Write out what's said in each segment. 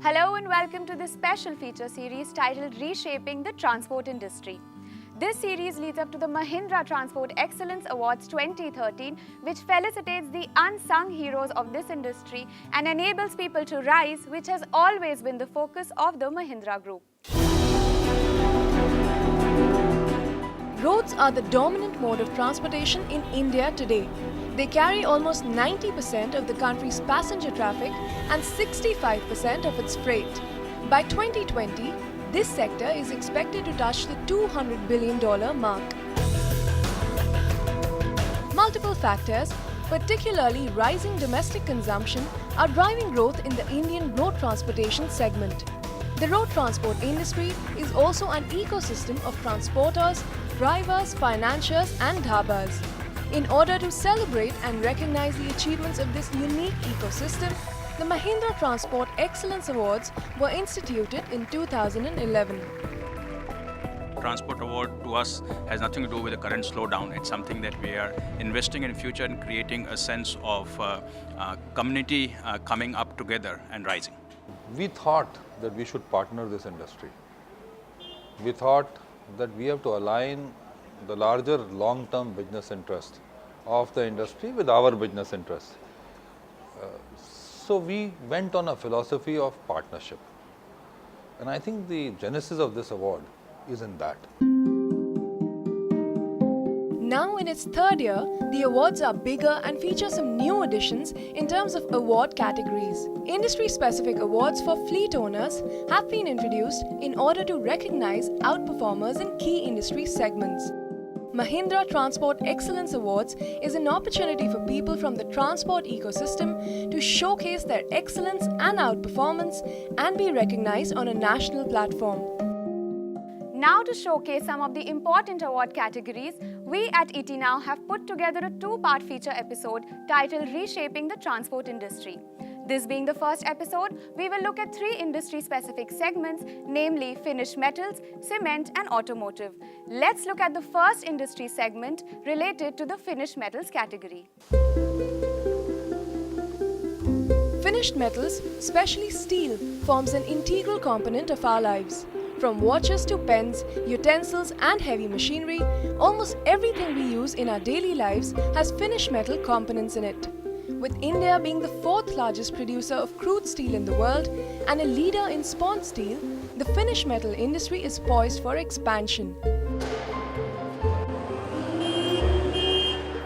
Hello and welcome to this special feature series titled Reshaping the Transport Industry. This series leads up to the Mahindra Transport Excellence Awards 2013, which felicitates the unsung heroes of this industry and enables people to rise, which has always been the focus of the Mahindra Group. Roads are the dominant mode of transportation in India today. They carry almost 90% of the country's passenger traffic and 65% of its freight. By 2020, this sector is expected to touch the $200 billion mark. Multiple factors, particularly rising domestic consumption, are driving growth in the Indian road transportation segment. The road transport industry is also an ecosystem of transporters, drivers, financiers and dhabas. In order to celebrate and recognize the achievements of this unique ecosystem, the Mahindra Transport Excellence Awards were instituted in 2011. Transport award to us has nothing to do with the current slowdown. It's something that we are investing in future and creating a sense of community coming up together and rising. We thought that we should partner this industry. We thought that we have to align the larger long-term business interest of the industry with our business interests. So we went on a philosophy of partnership. And I think the genesis of this award is in that. Now in its third year, the awards are bigger and feature some new additions in terms of award categories. Industry-specific awards for fleet owners have been introduced in order to recognize outperformers in key industry segments. Mahindra Transport Excellence Awards is an opportunity for people from the transport ecosystem to showcase their excellence and outperformance and be recognized on a national platform. Now to showcase some of the important award categories, we at ET Now have put together a two-part feature episode titled Reshaping the Transport Industry. This being the first episode, we will look at three industry-specific segments, namely finished metals, cement and automotive. Let's look at the first industry segment related to the finished metals category. Finished metals, especially steel, forms an integral component of our lives. From watches to pens, utensils and heavy machinery, almost everything we use in our daily lives has finished metal components in it. With India being the fourth largest producer of crude steel in the world and a leader in spont steel, the finished metal industry is poised for expansion.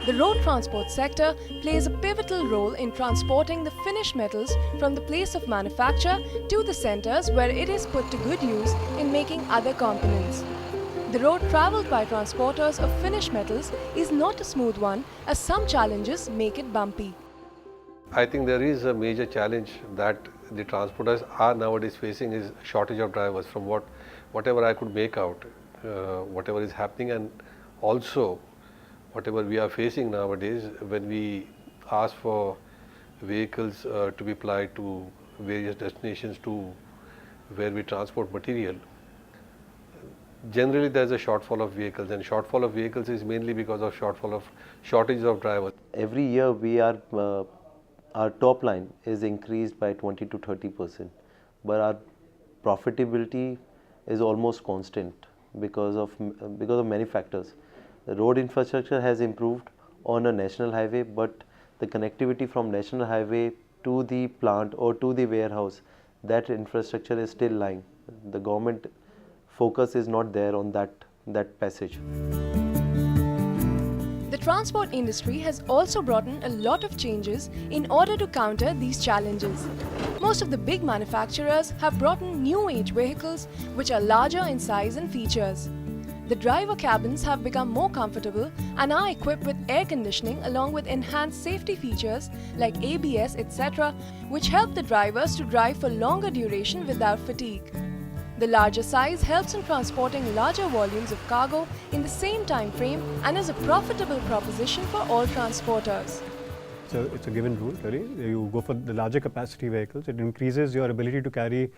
The road transport sector plays a pivotal role in transporting the finished metals from the place of manufacture to the centers where it is put to good use in making other components. The road travelled by transporters of finished metals is not a smooth one, as some challenges make it bumpy. I think there is a major challenge that the transporters are nowadays facing is shortage of drivers. From whatever I could make out, whatever is happening, and also whatever we are facing nowadays when we ask for vehicles to be applied to various destinations to where we transport material. Generally there is a shortfall of vehicles, and shortfall of vehicles is mainly because of shortage of drivers. Every year we are our top line is increased by 20 to 30%, but our profitability is almost constant because of many factors. The road infrastructure has improved on a national highway, but the connectivity from national highway to the plant or to the warehouse, that infrastructure is still lying. The government focus is not there on that passage. The transport industry has also brought in a lot of changes in order to counter these challenges. Most of the big manufacturers have brought in new age vehicles which are larger in size and features. The driver cabins have become more comfortable and are equipped with air conditioning along with enhanced safety features like ABS, etc., which help the drivers to drive for longer duration without fatigue. The larger size helps in transporting larger volumes of cargo in the same time frame and is a profitable proposition for all transporters. So it's a given rule, really. You go for the larger capacity vehicles, it increases your ability to carry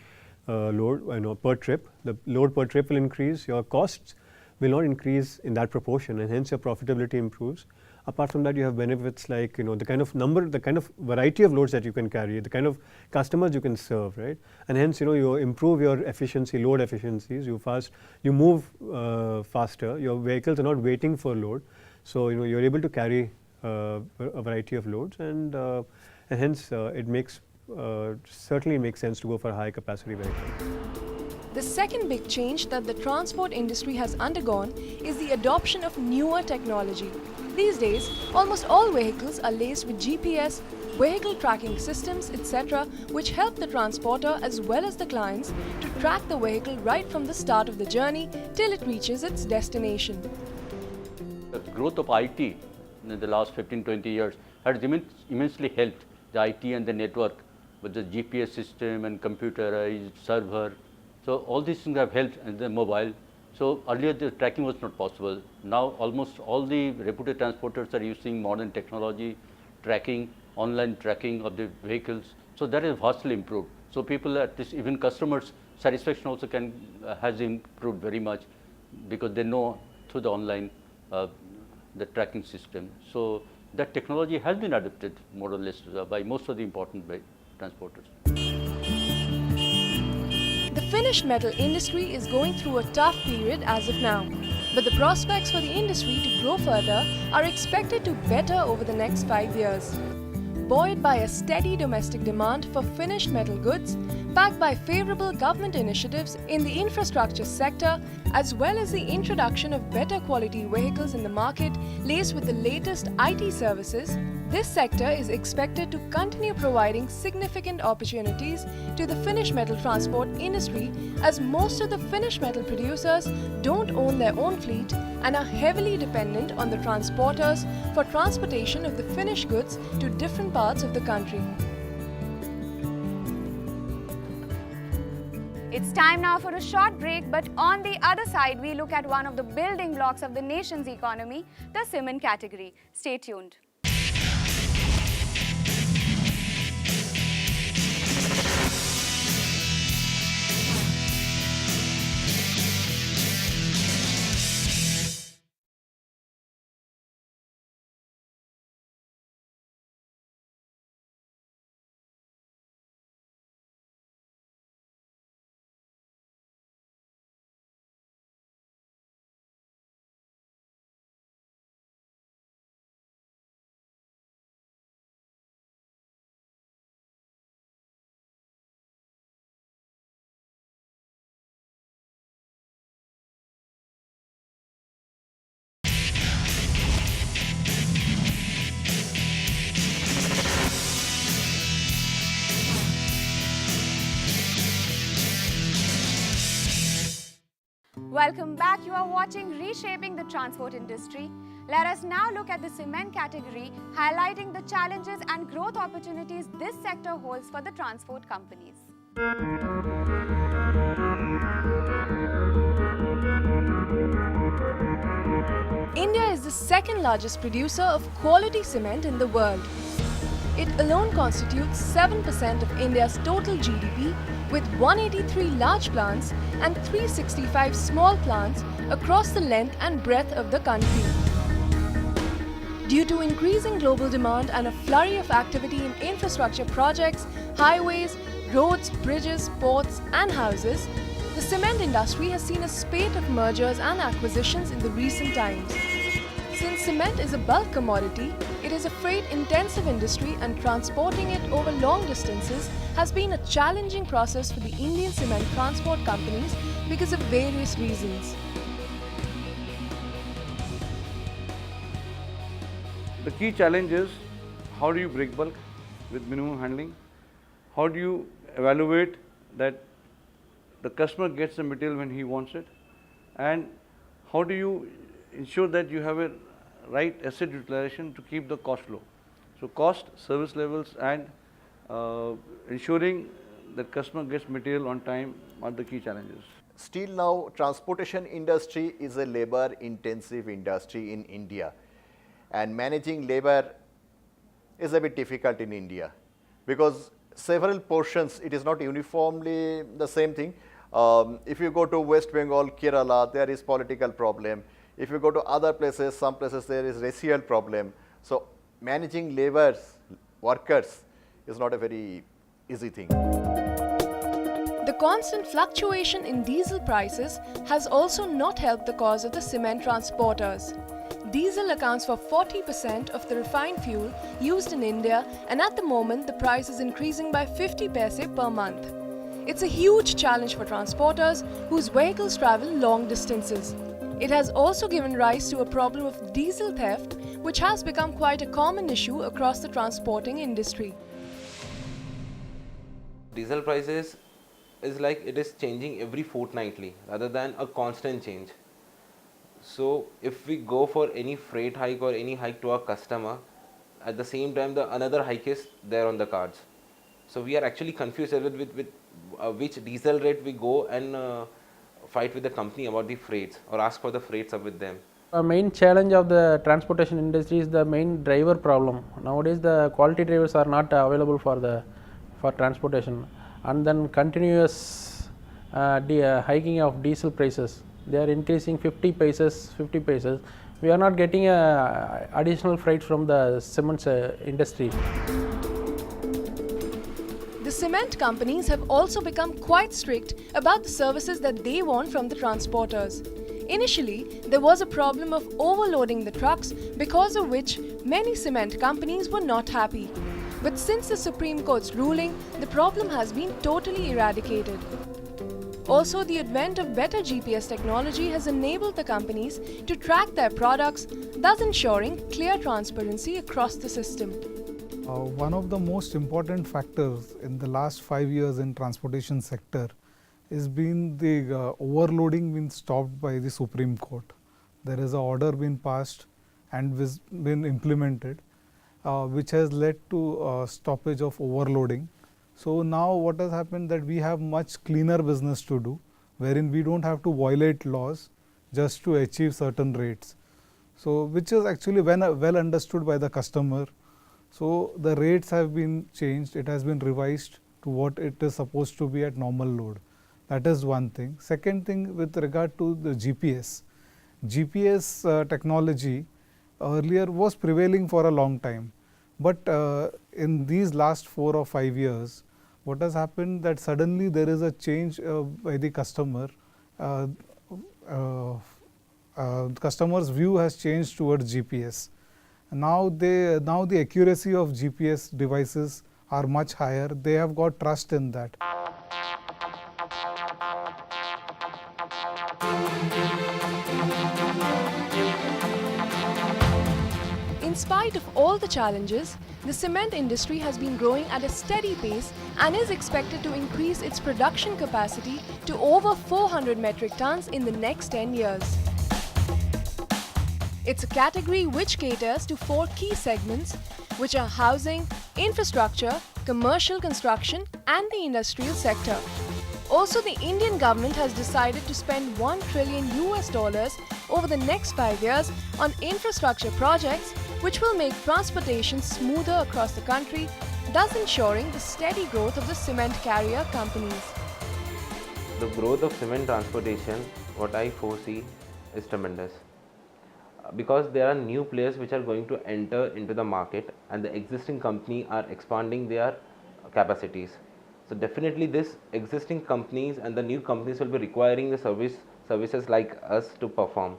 load per trip. The load per trip will increase, your costs will not increase in that proportion, and hence your profitability improves. Apart from that, you have benefits like, the kind of variety of loads that you can carry, the kind of customers you can serve, right? And hence, you improve your efficiency, load efficiencies. You move faster. Your vehicles are not waiting for load, so you're able to carry a variety of loads, and hence it certainly makes sense to go for a high capacity vehicle. The second big change that the transport industry has undergone is the adoption of newer technology. These days, almost all vehicles are laced with GPS, vehicle tracking systems, etc., which help the transporter as well as the clients to track the vehicle right from the start of the journey till it reaches its destination. The growth of IT in the last 15-20 years has immensely helped the IT and the network with the GPS system and computerized server. So all these things have helped, and the mobile. So earlier the tracking was not possible. Now almost all the reputed transporters are using modern technology, tracking, online tracking of the vehicles. So that is vastly improved. So people, at this, even customers' satisfaction also has improved very much, because they know through the online the tracking system. So that technology has been adopted more or less by most of the important transporters. The finished metal industry is going through a tough period as of now, but the prospects for the industry to grow further are expected to better over the next 5 years. Buoyed by a steady domestic demand for finished metal goods, backed by favorable government initiatives in the infrastructure sector, as well as the introduction of better quality vehicles in the market laced with the latest IT services, this sector is expected to continue providing significant opportunities to the finished metal transport industry, as most of the finished metal producers don't own their own fleet and are heavily dependent on the transporters for transportation of the finished goods to different parts of the country. It's time now for a short break, but on the other side, we look at one of the building blocks of the nation's economy, the cement category. Stay tuned. Welcome back. You are watching Reshaping the Transport Industry. Let us now look at the cement category, highlighting the challenges and growth opportunities this sector holds for the transport companies. India is the second largest producer of quality cement in the world. It alone constitutes 7% of India's total GDP, with 183 large plants and 365 small plants across the length and breadth of the country. Due to increasing global demand and a flurry of activity in infrastructure projects, highways, roads, bridges, ports and houses, the cement industry has seen a spate of mergers and acquisitions in the recent times. Since cement is a bulk commodity, it is a freight-intensive industry, and transporting it over long distances has been a challenging process for the Indian cement transport companies because of various reasons. The key challenge is, how do you break bulk with minimum handling? How do you evaluate that the customer gets the material when he wants it? And how do you ensure that you have a right asset utilization to keep the cost low? So cost, service levels and ensuring that customer gets material on time are the key challenges. Still now, transportation industry is a labor intensive industry in India, and managing labor is a bit difficult in India because several portions, it is not uniformly the same thing. If you go to West Bengal, Kerala, there is political problem. If you go to other places, some places there is racial problem. So managing workers is not a very easy thing. The constant fluctuation in diesel prices has also not helped the cause of the cement transporters. Diesel accounts for 40% of the refined fuel used in India, and at the moment the price is increasing by 50 paise per month. It's a huge challenge for transporters whose vehicles travel long distances. It has also given rise to a problem of diesel theft, which has become quite a common issue across the transporting industry. Diesel prices is like it is changing every fortnightly rather than a constant change. So if we go for any freight hike or any hike to our customer, at the same time another hike is there on the cards. So we are actually confused with which diesel rate we go and fight with the company about the freights or ask for the freights up with them. A main challenge of the transportation industry is the main driver problem. Nowadays the quality drivers are not available for transportation, and then continuous hiking of diesel prices. They are increasing 50 paces. We are not getting additional freight from the cement industry. The cement companies have also become quite strict about the services that they want from the transporters. Initially, there was a problem of overloading the trucks, because of which many cement companies were not happy. But since the Supreme Court's ruling, the problem has been totally eradicated. Also, the advent of better GPS technology has enabled the companies to track their products, thus ensuring clear transparency across the system. One of the most important factors in the last 5 years in transportation sector is been the overloading been stopped by the Supreme Court. There is an order been passed and been implemented, which has led to stoppage of overloading. So now what has happened that we have much cleaner business to do, wherein we don't have to violate laws just to achieve certain rates. So which is actually well understood by the customer. So the rates have been changed, it has been revised to what it is supposed to be at normal load. That is one thing. Second thing, with regard to the GPS. GPS technology earlier was prevailing for a long time, but in these last 4 or 5 years, what has happened that suddenly there is a change by the customer. Customer's view has changed towards GPS. Now the accuracy of GPS devices are much higher. They have got trust in that. In spite of all the challenges, the cement industry has been growing at a steady pace and is expected to increase its production capacity to over 400 metric tons in the next 10 years. It's a category which caters to 4 key segments, which are housing, infrastructure, commercial construction, and the industrial sector. Also, the Indian government has decided to spend $1 trillion over the next 5 years on infrastructure projects, which will make transportation smoother across the country, thus ensuring the steady growth of the cement carrier companies. The growth of cement transportation, what I foresee, is tremendous. Because there are new players which are going to enter into the market, and the existing company are expanding their capacities. So definitely this existing companies and the new companies will be requiring the services like us to perform,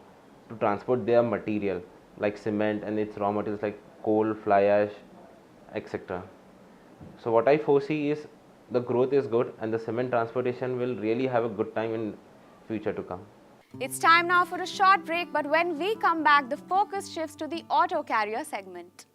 to transport their material like cement and its raw materials like coal, fly ash, etc. So what I foresee is the growth is good and the cement transportation will really have a good time in future to come. It's time now for a short break, but when we come back, the focus shifts to the auto carrier segment.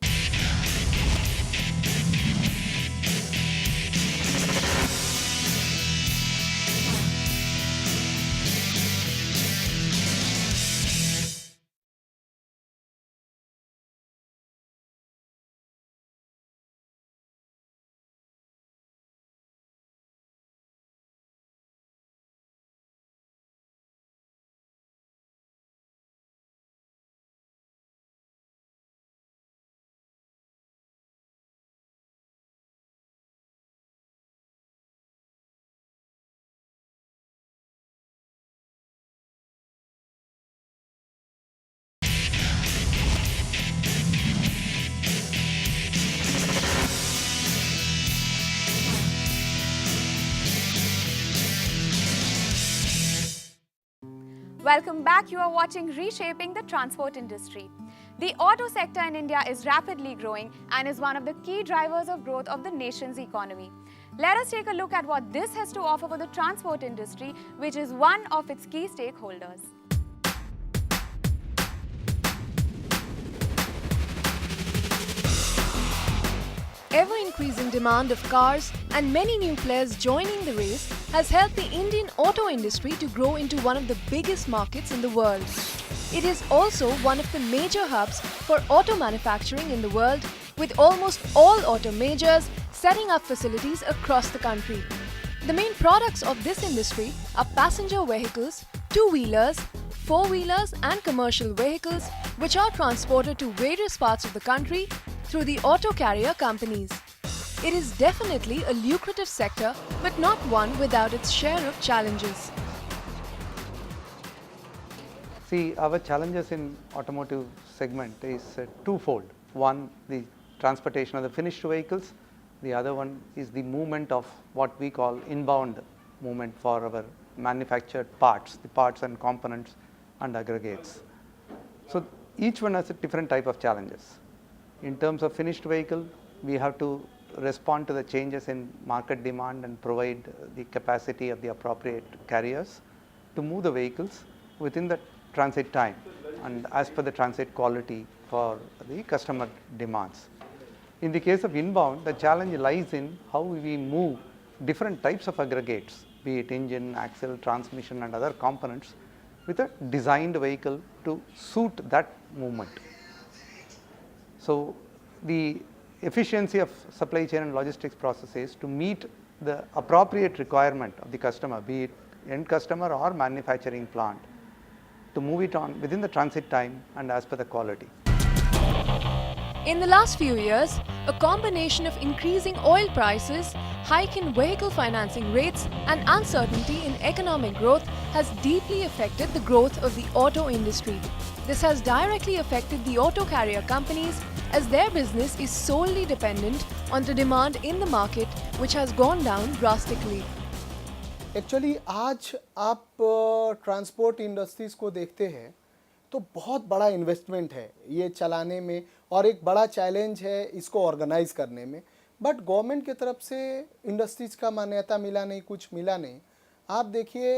Welcome back. You are watching Reshaping the Transport Industry. The auto sector in India is rapidly growing and is one of the key drivers of growth of the nation's economy. Let us take a look at what this has to offer for the transport industry, which is one of its key stakeholders. Ever-increasing demand of cars and many new players joining the race has helped the Indian auto industry to grow into one of the biggest markets in the world. It is also one of the major hubs for auto manufacturing in the world, with almost all auto majors setting up facilities across the country. The main products of this industry are passenger vehicles, two-wheelers, four-wheelers and commercial vehicles, which are transported to various parts of the country through the auto carrier companies. It is definitely a lucrative sector, but not one without its share of challenges. See, our challenges in automotive segment is twofold. One, the transportation of the finished vehicles. The other one is the movement of what we call inbound movement for our manufactured parts, the parts and components and aggregates. So each one has a different type of challenges. In terms of finished vehicle, we have to respond to the changes in market demand and provide the capacity of the appropriate carriers to move the vehicles within the transit time and as per the transit quality for the customer demands. In the case of inbound, the challenge lies in how we move different types of aggregates, be it engine, axle, transmission and other components with a designed vehicle to suit that movement. So the efficiency of supply chain and logistics processes to meet the appropriate requirement of the customer, be it end customer or manufacturing plant, to move it on within the transit time and as per the quality. In the last few years, a combination of increasing oil prices, hike in vehicle financing rates and uncertainty in economic growth has deeply affected the growth of the auto industry. This has directly affected the auto carrier companies as their business is solely dependent on the demand in the market, which has gone down drastically. Actually आज आप transport industries को देखते हैं तो बहुत बड़ा investment है ये चलाने में और एक बड़ा चैलेंज है इसको ऑर्गेनाइज करने में, बट गवर्नमेंट की तरफ से इंडस्ट्रीज़ का मान्यता मिला नहीं, कुछ मिला नहीं। आप देखिए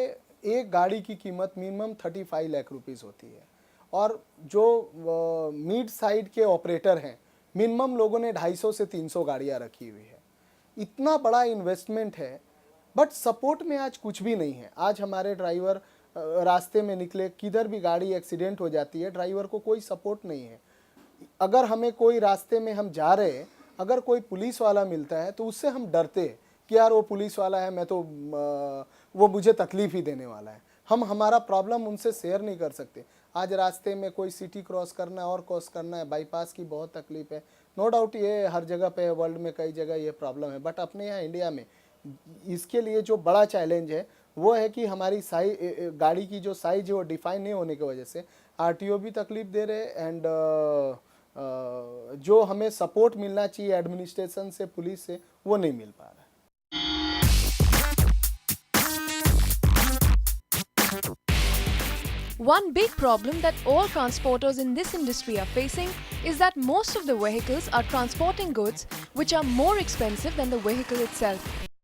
एक गाड़ी की कीमत मिनिमम 35 लाख रुपीज़ होती है और जो मिड साइड के ऑपरेटर हैं मिनिमम लोगों ने 250 से 300 गाड़ियाँ रखी हुई है। इतना बड़ा इन्वेस्टमेंट है बट सपोर्ट में आज कुछ भी नहीं है। आज हमारे ड्राइवर रास्ते में निकले, किधर भी गाड़ी एक्सीडेंट हो जाती है, ड्राइवर को कोई सपोर्ट नहीं है। अगर हमें कोई रास्ते में हम जा रहे हैं, अगर कोई पुलिस वाला मिलता है तो उससे हम डरते हैं कि यार वो पुलिस वाला है, मैं तो वो मुझे तकलीफ़ ही देने वाला है। हम हमारा प्रॉब्लम उनसे शेयर नहीं कर सकते। आज रास्ते में कोई सिटी क्रॉस करना है और क्रॉस करना है, बाईपास की बहुत तकलीफ़ है। नो डाउट ये हर जगह पे, वर्ल्ड में कई जगह ये प्रॉब्लम है, बट अपने यहाँ इंडिया में इसके लिए जो बड़ा चैलेंज है वो है कि हमारी गाड़ी की जो साइज है वो डिफाइन नहीं होने की वजह से आरटीओ भी तकलीफ दे रहे एंड जो हमें सपोर्ट मिलना चाहिए एडमिनिस्ट्रेशन से, पुलिस से, वो नहीं मिल पा रहा है। One big problem that all transporters in this industry are facing is that most of the vehicles are transporting goods which are more expensive than the vehicle itself.